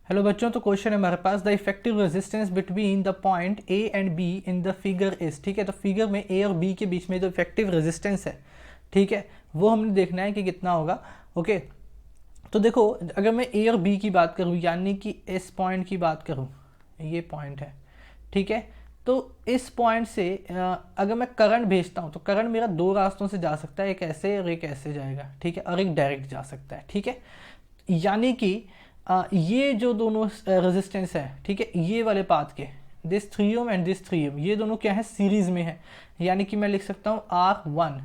Hello बच्चों, तो question है हमारे पास, the effective resistance between the point A and B in the figure is. ठीक है, तो फिगर में ए और बी के बीच में जो इफेक्टिव रेजिस्टेंस है, ठीक है, वो हमने देखना है कि कितना होगा। ओके, तो देखो, अगर मैं ए और बी की बात करूँ, यानी कि इस पॉइंट की बात करूँ, ये पॉइंट है, ठीक है, तो इस पॉइंट से अगर मैं करंट भेजता हूँ तो करंट मेरा दो रास्तों से जा सकता है, एक ऐसे और एक ऐसे जाएगा, ठीक है, और एक डायरेक्ट जा सकता है, ठीक है। यानी कि ये जो दोनों रेजिस्टेंस है, ठीक है, ये वाले पाथ के, दिस 3 ओम एंड दिस 3 ओम, ये दोनों क्या है, सीरीज में है। यानी कि मैं लिख सकता हूँ R1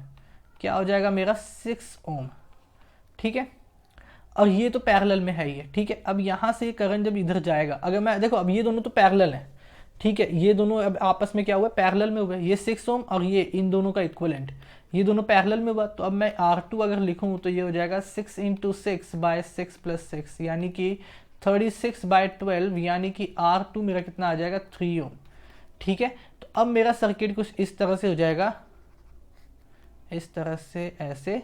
क्या हो जाएगा मेरा 6 ओम, ठीक है, और ये तो पैरेलल में है ही है, ठीक है। अब यहाँ से करंट जब इधर जाएगा, अगर मैं देखो, अब ये दोनों तो पैरेलल हैं, ठीक है, ये दोनों अब आपस में क्या हुआ, पैरेलल में हुए, ये 6 ओम और ये इन दोनों का इक्वलेंट, ये दोनों पैरेलल में हुआ। तो अब मैं R2 अगर लिखूँ तो ये हो जाएगा 6 × 6 / 6 + 6, यानी कि 36/12, यानी कि R2 मेरा कितना आ जाएगा 3 ओम, ठीक है। तो अब मेरा सर्किट कुछ इस तरह से हो जाएगा, इस तरह से ऐसे,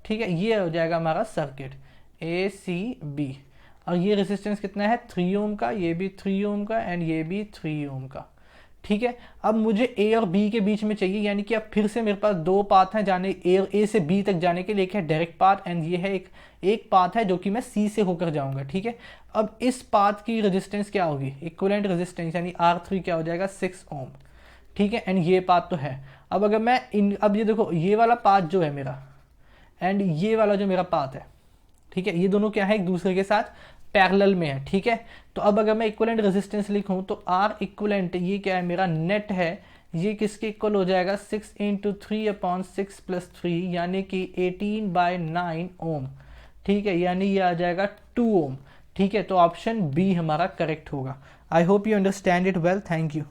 ठीक है, ये हो जाएगा हमारा सर्किट ACB। और ये रेजिस्टेंस कितना है 3 ओम का, ये भी 3 ओम का एंड ये भी 3 ओम का, ठीक है। अब मुझे ए और बी के बीच में चाहिए, यानी कि अब फिर से मेरे पास दो पाथ हैं जाने, ए से बी तक जाने के लिए, एक है डायरेक्ट पाथ एंड ये है एक पाथ है जो कि मैं सी से होकर जाऊंगा, ठीक है। अब इस पाथ की रेजिस्टेंस क्या होगी, इक्विवेलेंट रेजिस्टेंस, यानी R3 क्या हो जाएगा 6 ओम, ठीक है, एंड ये पाथ तो है। अब अगर मैं अब ये देखो, ये वाला पाथ जो है मेरा एंड ये वाला जो मेरा पाथ है, ठीक है, ये दोनों क्या है, एक दूसरे के साथ पैरेलल में है, ठीक है। तो अब अगर मैं इक्विवेलेंट रेजिस्टेंस लिखूं तो R इक्विवेलेंट ये क्या है, मेरा नेट है, ये किसके इक्वल हो जाएगा 6 × 3/6 + 3, यानी कि 18/9 ओम, ठीक है, यानी ये आ जाएगा 2 ओम, ठीक है। तो ऑप्शन बी हमारा करेक्ट होगा। I hope you understand it well, thank you.